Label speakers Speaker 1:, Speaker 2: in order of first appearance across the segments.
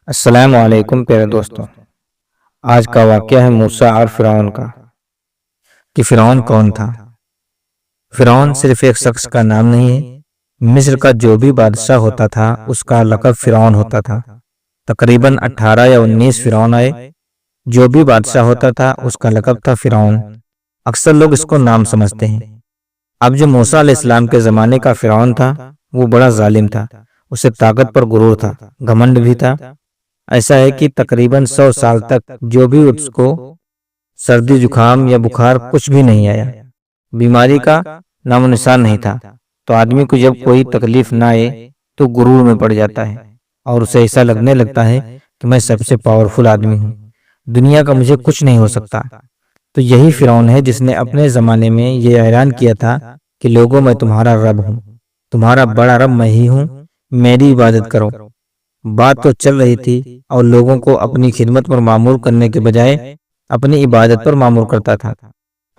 Speaker 1: अस्सलामु अलैकुम प्यारे दोस्तों। आज का वाक़या है मूसा और फ़िरौन का। कि फ़िरौन कौन था? फ़िरौन सिर्फ एक शख्स का नाम नहीं है। मिस्र का जो भी बादशाह होता था उसका लक़ब फ़िरौन होता था। तकरीबन 18 या 19 फ़िरौन आए। जो भी बादशाह होता था उसका लक़ब था फ़िरौन। अक्सर लोग इसको नाम समझते हैं। अब जो मूसा अलैहिस्सलाम के ज़माने का फ़िरौन था वो बड़ा ज़ालिम था। उसे ताकत पर गुरूर था, घमंड भी था। ऐसा है कि तकरीबन 100 साल तक जो भी उसको सर्दी जुकाम या बुखार कुछ भी नहीं आया। बीमारी का नामो निशान नहीं था। तो आदमी को जब कोई तकलीफ ना आए तो गुरूर में पड़ जाता है और उसे ऐसा लगने लगता है कि मैं सबसे पावरफुल आदमी हूँ, दुनिया का मुझे कुछ नहीं हो सकता। तो यही फ़िरौन है जिसने अपने ज़माने में ये ऐलान किया था कि लोगों मैं तुम्हारा रब हूँ, तुम्हारा बड़ा रब मैं ही हूँ, मेरी इबादत करो। बात तो चल रही थी और लोगों को अपनी खिदमत पर मामूर करने के बजाय अपनी इबादत पर मामूर करता था।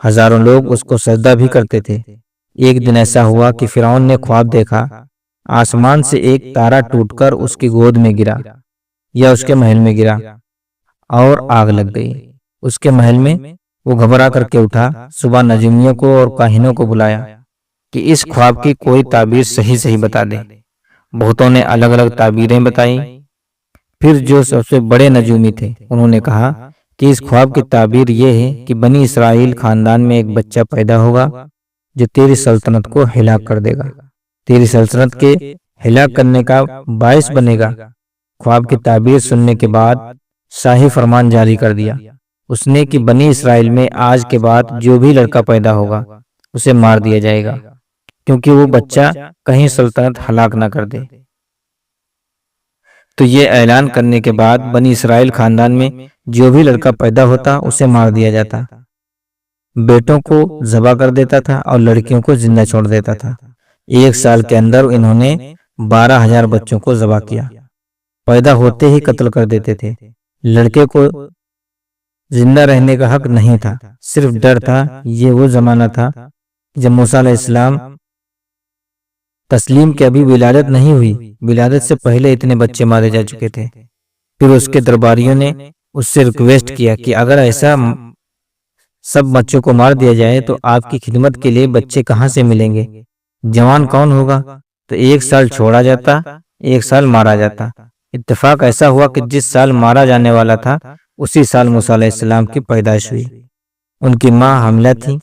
Speaker 1: हजारों लोग उसको सजदा भी करते थे। एक दिन ऐसा हुआ कि फ़िरौन ने ख्वाब देखा, आसमान से एक तारा टूटकर उसकी गोद में गिरा या उसके महल में गिरा और आग लग गई उसके महल में। वो घबरा करके उठा, सुबह नजूमियों को और काहिनों को बुलाया कि इस ख्वाब की कोई ताबीर सही सही बता दे। बहुतों ने अलग अलग ताबीरें बताई। फिर जो सबसे बड़े नजूमी थे उन्होंने कहा कि इस ख्वाब की ताबीर ये है कि बनी इसराइल खानदान में एक बच्चा पैदा होगा जो तेरी सल्तनत को हिलाक कर देगा, तेरी सल्तनत के हिलाक करने का बायस बनेगा। ख्वाब की ताबीर सुनने के बाद शाही फरमान जारी कर दिया उसने कि बनी इसराइल में आज के बाद जो भी लड़का पैदा होगा उसे मार दिया जाएगा, क्योंकि वो बच्चा कहीं सल्तनत हलाक ना कर दे। तो ये ऐलान करने के बाद बनी इसराइल खानदान में जो भी लड़का पैदा होता उसे मार दिया जाता, बेटों को ज़बह कर देता था और लड़कियों को जिंदा छोड़ देता था। 1 साल के अंदर इन्होंने 12,000 बच्चों को ज़बह किया। पैदा होते ही कत्ल कर देते थे। लड़के को जिंदा रहने का हक नहीं था, सिर्फ डर था। ये वो जमाना था जब मूसा अलैहिस्सलाम तस्लीम की अभी विलादत नहीं हुई, विलादत से पहले इतने बच्चे मारे जा चुके थे। फिर उसके दरबारियों ने उससे रिक्वेस्ट किया कि अगर ऐसा सब बच्चों को मार दिया जाए तो आपकी खिदमत के लिए बच्चे कहाँ से मिलेंगे, जवान कौन होगा? तो 1 साल छोड़ा जाता, 1 साल मारा जाता। इत्तेफाक ऐसा हुआ कि जिस साल मारा जाने वाला था उसी साल मूसा अलैहिस्सलाम की पैदाइश हुई। उनकी माँ हामिला थी,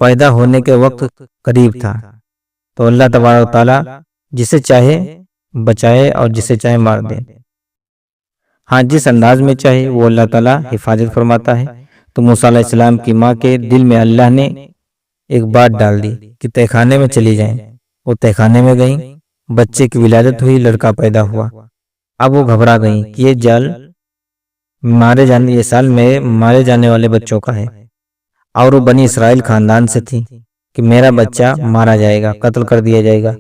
Speaker 1: पैदा होने के वक्त करीब था। तो अल्लाह तबारक व तआला जिसे चाहे बचाए और जिसे चाहे मार दे। हाँ, जिस अंदाज में चाहे वो अल्लाह ताला हिफाजत फरमाता है। तो मूसा अलैहिस्सलाम की माँ के दिल में अल्लाह ने एक बात डाल दी कि तहखाने में चली जाएं। वो तहखाने में गईं, बच्चे की विलादत हुई, लड़का पैदा हुआ। अब वो घबरा गईं कि ये साल में मारे जाने वाले बच्चों का है। और वो बनी इसराइल खानदान से थी कि मेरा बच्चा मारा जाएगा, कत्ल कर दिया जाएगा।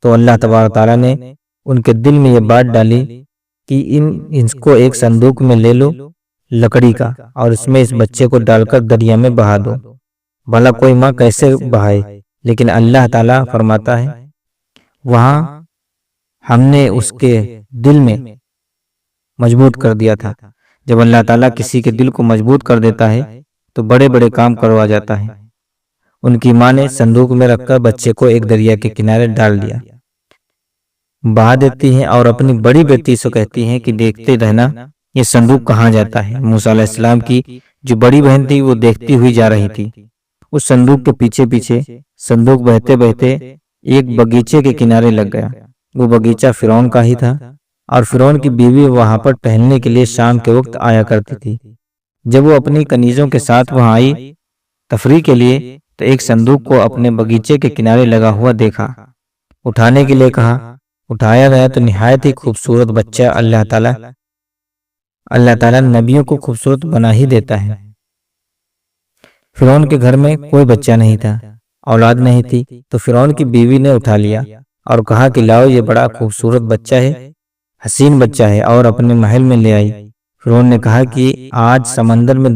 Speaker 1: तो अल्लाह तबारक ताला ने उनके दिल में ये बात डाली कि इसको एक संदूक में ले लो लकड़ी का और इसमें इस बच्चे को डालकर दरिया में बहा दो। भला कोई माँ कैसे बहाए, लेकिन अल्लाह ताला फरमाता है वहाँ हमने उसके दिल में मजबूत कर दिया था। जब अल्लाह ताला किसी के दिल को मजबूत कर देता है तो बड़े बड़े काम करवा जाता है। उनकी माँ ने संदूक में रखकर बच्चे को एक दरिया के किनारे डाल दिया, बहा देती हैं और अपनी बड़ी बेटी से कहती हैं कि देखते रहना ये संदूक कहाँ जाता है। मूसा अलैहिस्सलाम की जो बड़ी बहन थी वो देखती हुई जा रही थी। उस संदूक के पीछे पीछे संदूक बहते बहते एक बगीचे के किनारे लग गया। वो बगीचा फ़िरौन का ही था और फ़िरौन की बीवी वहां पर टहलने के लिए शाम के वक्त आया करती थी। जब वो अपनी कनीजों के साथ वहां आई तफरीह के लिए तो एक संदूक को अपने बगीचे के किनारे लगा हुआ देखा। उठाने के लिए कहा, उठाया गया तो निहायत ही खूबसूरत बच्चा। अल्लाह ताला नबियों को खूबसूरत बना ही देता है। फ़िरौन के घर में कोई बच्चा नहीं था, औलाद नहीं थी। तो फ़िरौन की बीवी ने उठा लिया और कहा कि लाओ ये बड़ा खूबसूरत बच्चा है, हसीन बच्चा है, और अपने महल में ले आई। फ़िरौन ने कहा कि आज समंदर में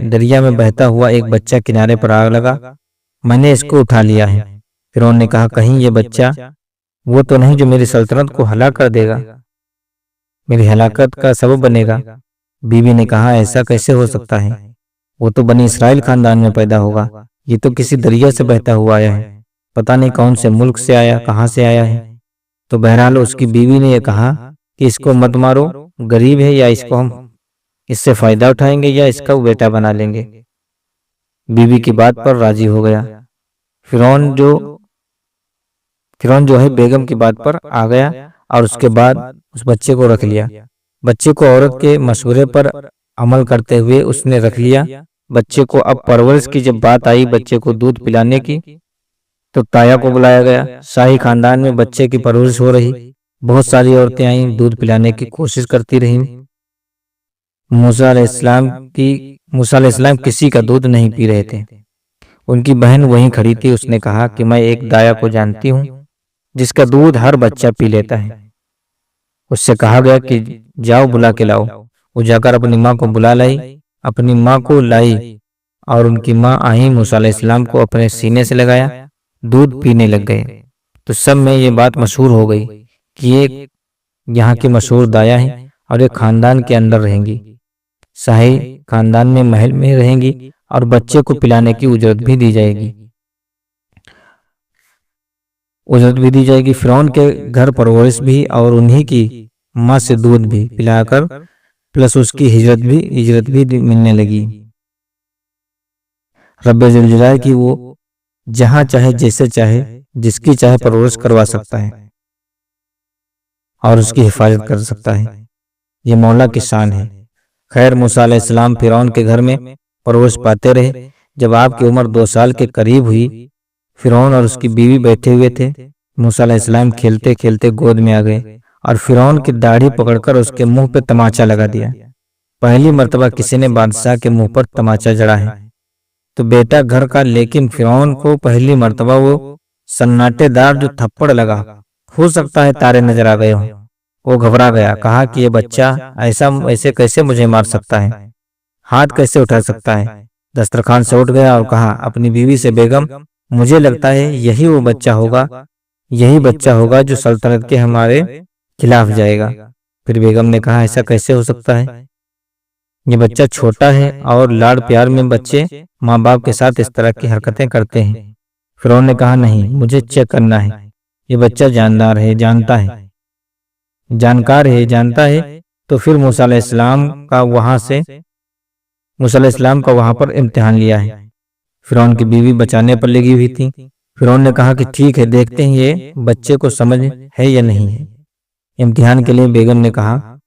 Speaker 1: दरिया में बहता हुआ एक बच्चा किनारे पर आ लगा, मैंने इसको उठा लिया है। फ़िरौन ने कहा कहीं ये बच्चा वो तो नहीं जो मेरी सल्तनत को हलाक कर देगा, मेरी हलाकत का सबब बनेगा। बीवी ने कहा, ऐसा कैसे हो सकता है? वो तो बनी इसराइल खानदान में पैदा होगा। ये तो किसी दरिया से बहता हुआ आया है, पता नहीं कौन से मुल्क से आया, कहाँ से आया है। तो बहरहाल उसकी बीवी ने यह कहा कि इसको मत मारो, गरीब है, या इसको हम इससे फायदा उठाएंगे या इसका बेटा बना लेंगे। बीवी की बात पर राजी हो गया। फिरौन जो फिरौन जो है बेगम की बात पर आ गया और उसके बाद उस बच्चे को रख लिया। बच्चे को औरत के मशवरे पर अमल करते हुए उसने रख लिया। बच्चे को अब परवरिश की जब बात आई, बच्चे को दूध पिलाने की, तो ताया को बुलाया गया। शाही खानदान में बच्चे की परवरिश हो रही। बहुत सारी औरतें आईं, दूध पिलाने की कोशिश करती रहीं। मूसा अलैहिस्सलाम किसी का दूध नहीं पी रहे थे। उनकी बहन वहीं खड़ी थी। उसने कहा कि मैं एक दाया को जानती हूँ जिसका दूध हर बच्चा पी लेता है। उससे कहा गया कि जाओ बुला के लाओ। वो जाकर अपनी माँ को बुला लाई, अपनी माँ को लाई और उनकी माँ आई, मूसा अलैहिस्सलाम को अपने सीने से लगाया, दूध पीने लग गए। तो सब में ये बात मशहूर हो गई कि ये यहाँ की मशहूर दाया है और ये खानदान के अंदर रहेंगी, शाही खानदान में महल में रहेंगी और बच्चे को पिलाने की उजरत भी दी जाएगी। फिरौन के घर परवरिश भी और उन्हीं की माँ से दूध भी पिलाकर प्लस उसकी हिजरत भी मिलने लगी। रब्बे जुल जलाल की वो जहां चाहे जैसे चाहे जिसकी चाहे परवरिश करवा सकता है और उसकी हिफाजत कर सकता है। ये मौला की शान है। खैर, मूसा अलैहिस्सलाम फिरौन के घर में परवरिश पाते रहे। जब आपकी उम्र 2 साल के करीब हुई, फिरौन और उसकी बीवी बैठे हुए थे। मूसा अलैहिस्सलाम खेलते खेलते गोद में आ गए और फिरौन की दाढ़ी पकड़कर उसके मुंह पे तमाचा लगा दिया। पहली मर्तबा किसी ने बादशाह के मुंह पर तमाचा जड़ा है तो बेटा घर का, लेकिन फिरौन को पहली मर्तबा वो सन्नाटेदार जो थप्पड़ लगा, हो सकता है तारे नजर आ गए हों। वो घबरा गया, कहा कि ये बच्चा ऐसे कैसे मुझे मार सकता है, हाथ कैसे उठा सकता है। दस्तरखान से उठ गया और कहा अपनी बीवी से, बेगम, मुझे लगता है यही बच्चा होगा जो सल्तनत के हमारे खिलाफ जाएगा। फिर बेगम ने कहा, ऐसा कैसे हो सकता है? ये बच्चा छोटा है और लाड़ प्यार में बच्चे माँ बाप के साथ इस तरह की हरकतें करते हैं। फिरौन ने कहा, नहीं, मुझे चेक करना है। ये बच्चा जानकार है, जानता है। तो फिर मूसा अलैहिस्सलाम का वहां पर इम्तिहान लिया है। फिरौन की बीवी बचाने पर लगी हुई थी। फिरौन ने कहा कि ठीक है, देखते हैं ये बच्चे को समझ है या नहीं है। इम्तिहान के लिए बेगम ने कहा,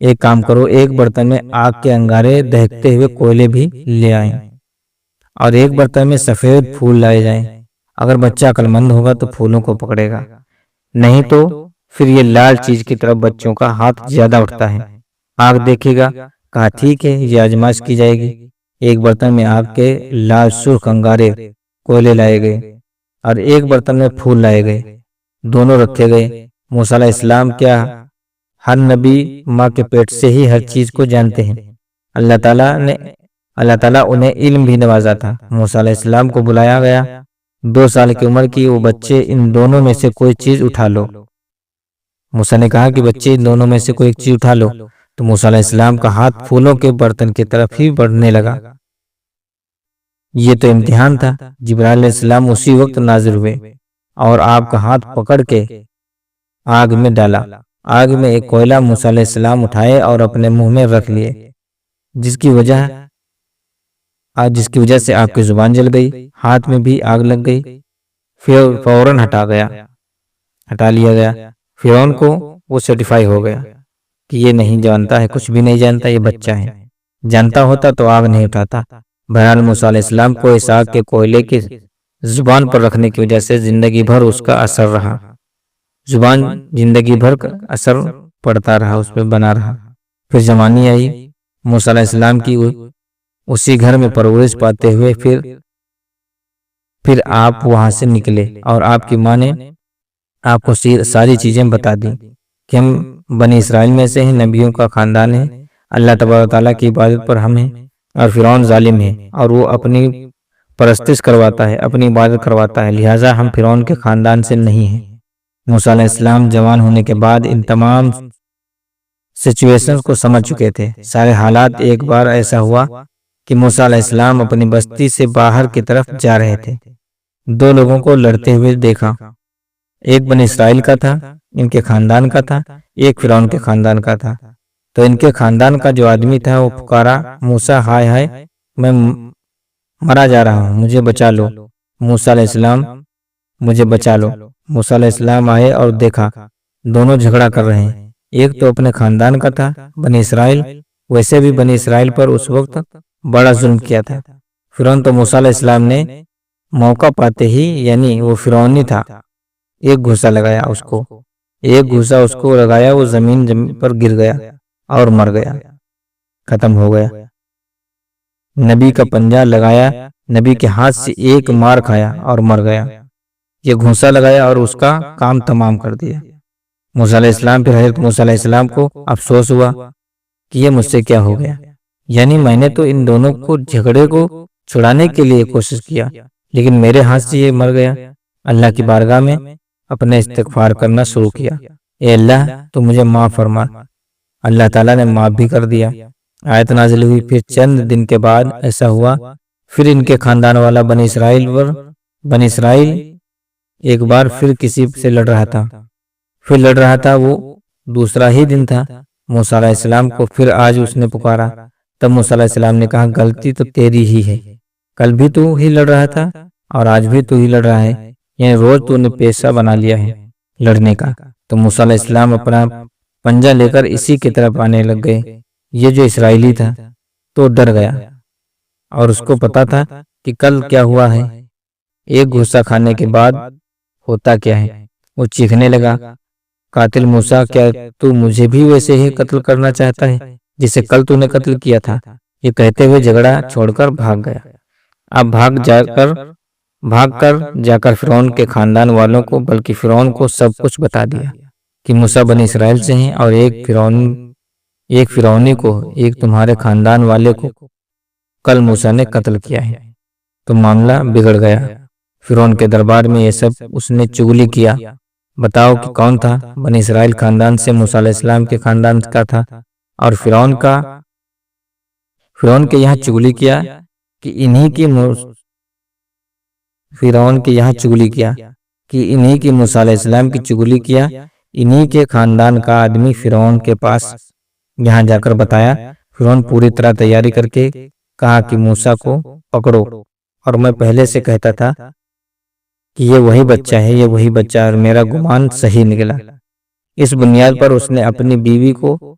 Speaker 1: एक काम करो, एक बर्तन में आग के अंगारे दहकते हुए कोयले भी ले आए और एक बर्तन में सफेद फूल लाए जाएं। अगर बच्चा अक्लमंद होगा तो फूलों को पकड़ेगा, नहीं तो फिर ये लाल चीज की तरफ बच्चों का हाथ ज्यादा उठता है, आग देखेगा। कहा ठीक है, ये आजमाइश की जाएगी। एक बर्तन में आग के लाल सुर्ख अंगारे कोयले लाए गए और एक बर्तन में फूल लाए गए, दोनों रखे गए। मूसा अलैहिस्सलाम क्या हर नबी माँ के पेट से ही हर चीज को जानते हैं। अल्लाह ताला उन्हें इल्म भी नवाजा था। मूसा अलैहिस्सलाम को बुलाया गया। 2 साल की उम्र की वो बच्चे, इन दोनों में से कोई चीज उठा लो। मूसा ने कहा कि बच्चे, इन दोनों में से कोई एक चीज उठा लो। तो मूसा अलैहिस्सलाम का हाथ फूलों के बर्तन की तरफ ही बढ़ने लगा। ये तो इम्तिहान था। जिब्राइल अलैहिस्सलाम उसी वक्त नाजिल हुए और आपका हाथ पकड़ के आग में डाला। आग में एक कोयला मूसा अलैहिस्सलाम उठाए और अपने मुंह में रख लिए, जिसकी वजह से आपकी जुबान जल गई, हाथ में भी आग लग गई। फिर फौरन हटा लिया गया। फिरौन को वो सर्टिफाई हो गया कि ये नहीं जानता है, कुछ भी नहीं जानता, ये बच्चा है। जानता होता तो आग नहीं उठाता। बहरहाल मूसा अलैहिस्सलाम को इस आग के कोयले की जुबान पर रखने की वजह से जिंदगी भर उसका असर रहा। जुबान जिंदगी भर का असर पड़ता रहा, उस पर बना रहा। फिर जवानी आई। मूसा अलैहिस्सलाम की उसी घर में परवरिश पाते हुए फिर आप वहां से निकले और आपकी माँ ने आपको सारी चीजें बता दी कि हम बनी इसराइल में से हैं, नबियों का खानदान है, अल्लाह तबारक तआला की इबादत पर हम हैं और फिरौन जालिम है और वो अपनी परस्तिश करवाता है, अपनी इबादत करवाता है, लिहाजा हम फिरौन के खानदान से नहीं हैं। मूसा अलैहिस्सलाम जवान होने के बाद इन तमाम सिचुएशंस को समझ चुके थे। सारे हालात। एक बार ऐसा हुआ कि मूसा अलैहिस्सलाम अपनी बस्ती से बाहर की तरफ जा रहे थे। दो लोगों को लड़ते हुए देखा। एक बनी इसराइल का था, इनके खानदान का था, एक फिरौन के खानदान का था। तो इनके खानदान का जो आदमी था वो पुकारा, मूसा हाय हाय, मैं मरा जा रहा हूँ, मुझे बचा लो। मूसा अलैहिस्सलाम, मुझे बचा लो। मूसा अलैहिस्सलाम आए और देखा दोनों झगड़ा कर रहे हैं। एक तो अपने खानदान का था, बनी इसराइल। वैसे भी बनी इसराइल पर उस वक्त बड़ा जुल्म किया था। फिरौन तो मूसा अलैहिस्सलाम ने मौका पाते ही, यानी वो फिरौनी था, एक घूसा लगाया उसको। एक घूसा उसको लगाया, वो जमीन पर गिर गया और मर गया, खत्म हो गया। नबी का पंजा लगाया, नबी के हाथ से एक मार खाया और मर गया। ये घूसा लगाया और उसका काम तमाम कर दिया। मूसा अलैहिस्सलाम, फिर हज़रत मूसा अलैहिस्सलाम को अफसोस हुआ कि ये मुझसे क्या हो गया, यानी मैंने तो इन दोनों को झगड़े को छुड़ाने के लिए कोशिश किया, लेकिन मेरे हाथ से ये मर गया। अल्लाह की बारगाह में अपने इस्तिग़फ़ार करना शुरू किया, ए अल्लाह तो मुझे माफ़ फरमा। अल्लाह ताला ने माफ़ भी कर दिया। आयत नाज़िल हुई। फिर चंद दिन के बाद ऐसा हुआ, फिर इनके खानदान वाला बनी इसराइल एक बार फिर किसी से लड़ रहा था। फिर लड़ रहा था, वो दूसरा ही दिन था। मूसा अलैहिस्सलाम को फिर आज उसने पुकारा। तब मूसा अलैहिस्सलाम ने कहा, गलती तो तेरी ही है, कल भी तू ही लड़ रहा था और आज भी तू ही लड़ रहा है, यानी रोज तूने पेशा बना लिया है लड़ने का। तो मूसा अलैहिस्सलाम अपना पंजा लेकर इसी की तरफ आने लग गए। ये जो इसराइली था तो डर गया और उसको पता था कि कल क्या हुआ है, एक गुस्सा खाने के बाद होता क्या है। वो चीखने लगा, कातिल मूसा, क्या तू मुझे भी वैसे ही कत्ल करना चाहता है जिसे कल तूने कत्ल किया था। ये कहते हुए झगड़ा छोड़कर भाग गया। अब भाग कर जाकर फिरौन के खानदान वालों को, बल्कि फिरौन को सब कुछ बता दिया कि मूसा बनी इसराइल से हैं और एक फिरौनी को, एक तुम्हारे खानदान वाले को कल मूसा ने कत्ल किया है। तो मामला बिगड़ गया। फिरौन के दरबार में ये सब उसने चुगली किया। बताओ कि कौन था, बनी इसराइल खानदान से मूसा अलैहिस्सलाम के खानदान का था। और फिरौन के यहाँ चुगली किया कि इन्हीं की मूसा अलैहिस्सलाम की चुगली किया। इन्हीं के खानदान का आदमी फिरौन के पास यहाँ जाकर बताया। फिरौन पूरी तरह तैयारी करके कहा कि मूसा को पकड़ो। और मैं पहले से कहता था कि ये वही बच्चा है, ये वही बच्चा, और मेरा गुमान सही निकला। इस बुनियाद पर उसने अपनी बीवी को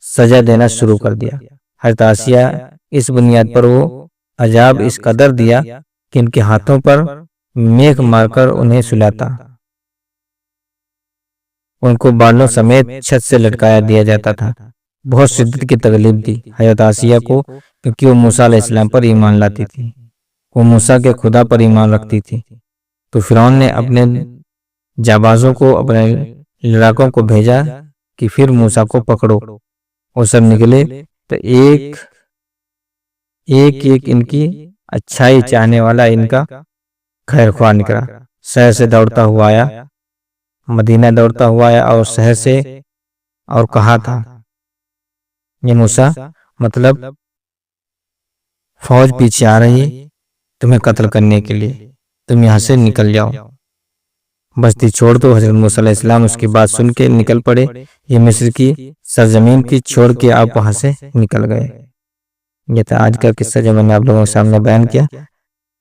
Speaker 1: सजा देना शुरू कर दिया। हज़रत आसिया, इस बुनियाद पर वो अजाब इस कदर दिया कि इनके हाथों पर मेख मारकर उन्हें सुलाता, उनको बालों समेत छत से लटकाया दिया जाता था। बहुत शिद्दत की तकलीफ दी हज़रत आसिया को, क्योंकि वो मूसा अलैहिस्सलाम पर ईमान लाती थी, वो मूसा के खुदा पर ईमान रखती थी। तो फिरौन ने अपने जाबाजों को, अपने लड़ाकों को भेजा कि फिर मूसा को पकड़ो। वो सब निकले तो एक इनकी अच्छाई चाहने वाला, इनका खैरख्वाह निकला। शहर से दौड़ता हुआ आया, मदीना दौड़ता हुआ आया और शहर से और कहा था, ये मूसा, मतलब फौज पीछे आ रही है तुम्हें कत्ल करने के लिए, तुम यहाँ से निकल जाओ, बस्ती छोड़ दो। हज़रत मूसा अलैहिस्सलाम उसकी बात सुन के निकल पड़े। ये मिस्र की सरजमीन की छोड़ के आप वहां से निकल गए। ये था आज का किस्सा जो मैंने आप लोगों के सामने बयान किया।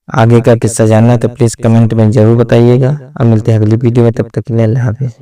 Speaker 1: आगे का किस्सा जानना है तो प्लीज़ कमेंट में ज़रूर बताइएगा। अब मिलते हैं अगली वीडियो में, तब तक के लिए अल्लाह हाफ़िज़।